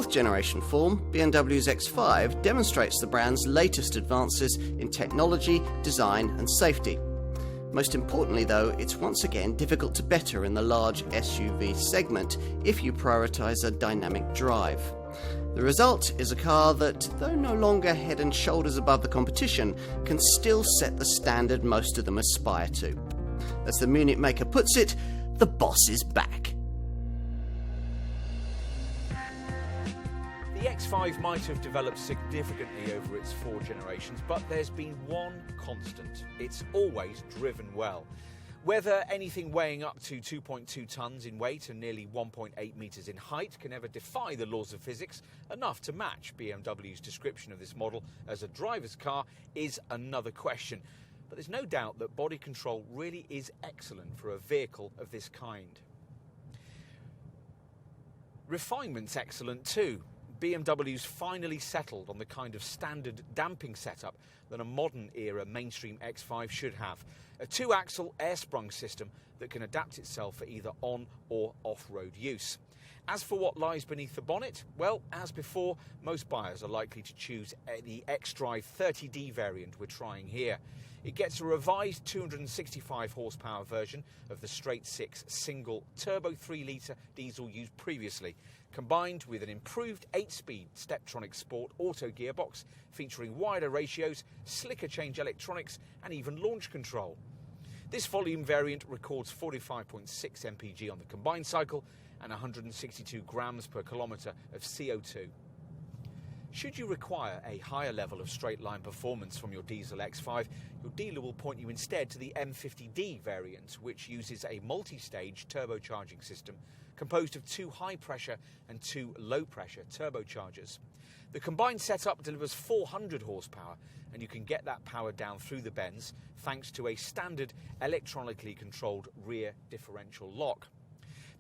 fourth generation form, BMW's X5 demonstrates the brand's latest advances in technology, design and safety. Most importantly though, it's once again difficult to better in the large SUV segment if you prioritise a dynamic drive. The result is a car that, though no longer head and shoulders above the competition, can still set the standard most of them aspire to. As the Munich maker puts it, the boss is back. The X5 might have developed significantly over its 4 generations, but there's been one constant. It's always driven well. Whether anything weighing up to 2.2 tonnes in weight and nearly 1.8 metres in height can ever defy the laws of physics enough to match BMW's description of this model as a driver's car is another question. But there's no doubt that body control really is excellent for a vehicle of this kind. Refinement's excellent too. BMW's finally settled on the kind of standard damping setup that a modern-era mainstream X5 should have. A 2-axle air-sprung system that can adapt itself for either on- or off-road use. As for what lies beneath the bonnet, well, as before, most buyers are likely to choose the xDrive 30D variant we're trying here. It gets a revised 265 horsepower version of the straight-six single turbo 3-litre diesel used previously, combined with an improved 8-speed Steptronic Sport auto gearbox featuring wider ratios, slicker change electronics and even launch control. This volume variant records 45.6 mpg on the combined cycle and 162 grams per kilometre of CO2. Should you require a higher level of straight-line performance from your diesel X5, your dealer will point you instead to the M50D variant, which uses a multi-stage turbocharging system composed of 2 high-pressure and 2 low-pressure turbochargers. The combined setup delivers 400 horsepower, and you can get that power down through the bends thanks to a standard electronically controlled rear differential lock.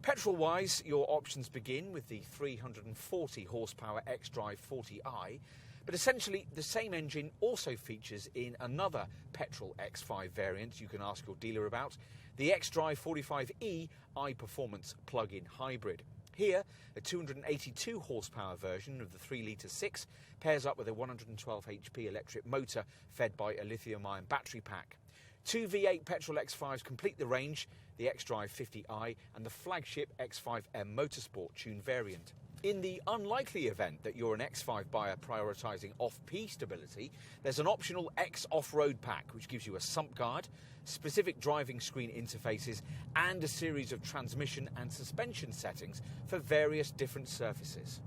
Petrol-wise, your options begin with the 340 horsepower xDrive 40i, but essentially the same engine also features in another petrol X5 variant you can ask your dealer about, the xDrive 45e iPerformance plug-in hybrid. Here, a 282 horsepower version of the 3-litre 6 pairs up with a 112 HP electric motor fed by a lithium-ion battery pack. 2 V8 petrol X5s complete the range, the xDrive 50i and the flagship X5M Motorsport tuned variant. In the unlikely event that you're an X5 buyer prioritising off-P stability, there's an optional X off-road pack which gives you a sump guard, specific driving screen interfaces and a series of transmission and suspension settings for various different surfaces.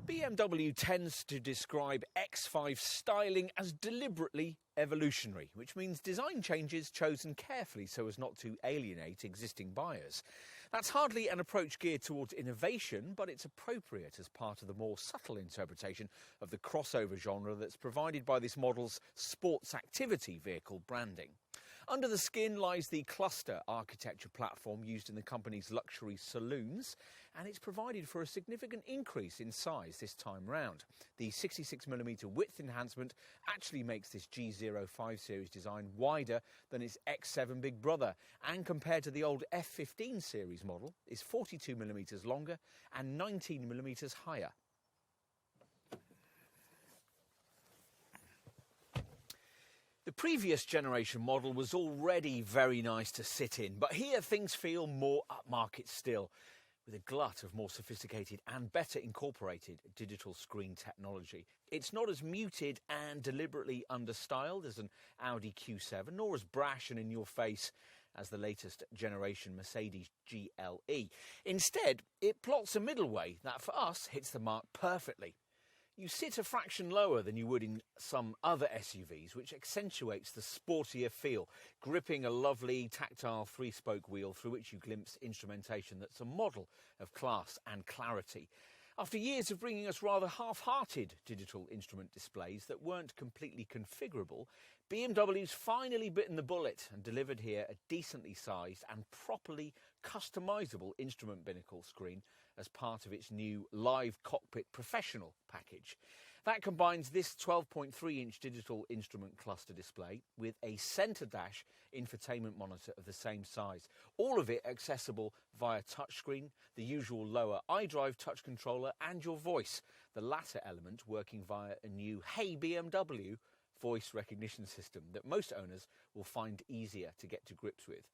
BMW tends to describe X5 styling as deliberately evolutionary, which means design changes chosen carefully so as not to alienate existing buyers. That's hardly an approach geared towards innovation, but it's appropriate as part of the more subtle interpretation of the crossover genre that's provided by this model's sports activity vehicle branding. Under the skin lies the cluster architecture platform used in the company's luxury saloons, and it's provided for a significant increase in size this time round. The 66mm width enhancement actually makes this G05 series design wider than its X7 big brother, and compared to the old F15 series model, is 42mm longer and 19mm higher. The previous generation model was already very nice to sit in, but here things feel more upmarket still, with a glut of more sophisticated and better incorporated digital screen technology. It's not as muted and deliberately understyled as an Audi Q7, nor as brash and in your face as the latest generation Mercedes GLE. Instead, it plots a middle way that for us hits the mark perfectly. You sit a fraction lower than you would in some other SUVs, which accentuates the sportier feel, gripping a lovely tactile 3-spoke wheel through which you glimpse instrumentation that's a model of class and clarity. After years of bringing us rather half-hearted digital instrument displays that weren't completely configurable, BMW's finally bitten the bullet and delivered here a decently sized and properly customisable instrument binnacle screen as part of its new Live Cockpit Professional package. That combines this 12.3-inch digital instrument cluster display with a centre dash infotainment monitor of the same size. All of it accessible via touchscreen, the usual lower iDrive touch controller and your voice, the latter element working via a new Hey BMW voice recognition system that most owners will find easier to get to grips with.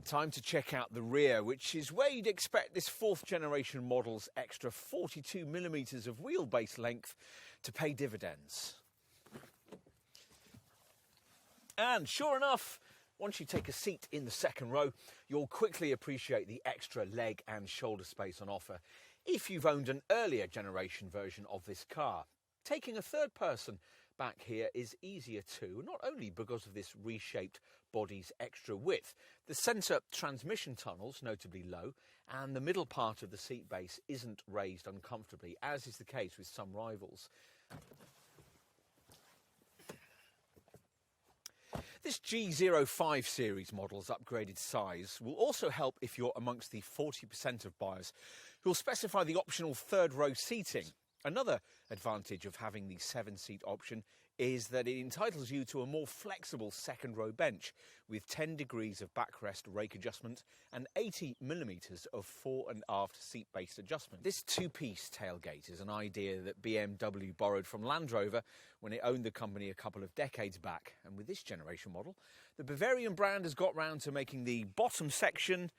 Time to check out the rear, which is where you'd expect this 4th generation model's extra 42mm of wheelbase length to pay dividends. And sure enough, once you take a seat in the second row, you'll quickly appreciate the extra leg and shoulder space on offer if you've owned an earlier generation version of this car. Taking a third person back here is easier too, not only because of this reshaped body's extra width. The centre transmission tunnel's notably low, and the middle part of the seat base isn't raised uncomfortably, as is the case with some rivals. This G05 series model's upgraded size will also help if you're amongst the 40% of buyers who'll specify the optional third row seating. Another advantage of having the 7-seat option is that it entitles you to a more flexible second row bench with 10 degrees of backrest rake adjustment and 80mm of fore and aft seat-based adjustment. This two-piece tailgate is an idea that BMW borrowed from Land Rover when it owned the company a couple of decades back, and with this generation model, the Bavarian brand has got round to making the bottom section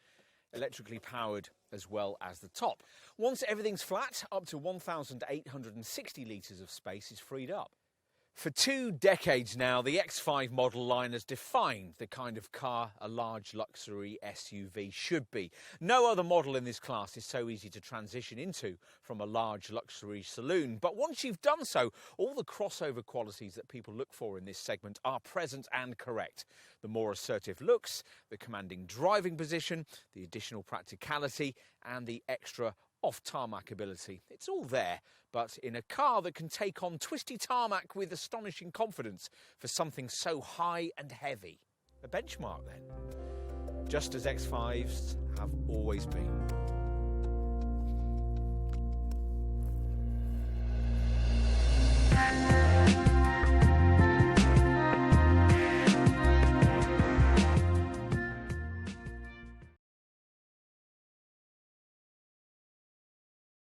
electrically powered as well as the top. Once everything's flat, up to 1,860 litres of space is freed up. For 2 decades now, the X5 model line has defined the kind of car a large luxury SUV should be. No other model in this class is so easy to transition into from a large luxury saloon. But once you've done so, all the crossover qualities that people look for in this segment are present and correct. The more assertive looks, the commanding driving position, the additional practicality, and the extra off-tarmac ability. It's all there, but in a car that can take on twisty tarmac with astonishing confidence for something so high and heavy. A benchmark then, just as X5s have always been.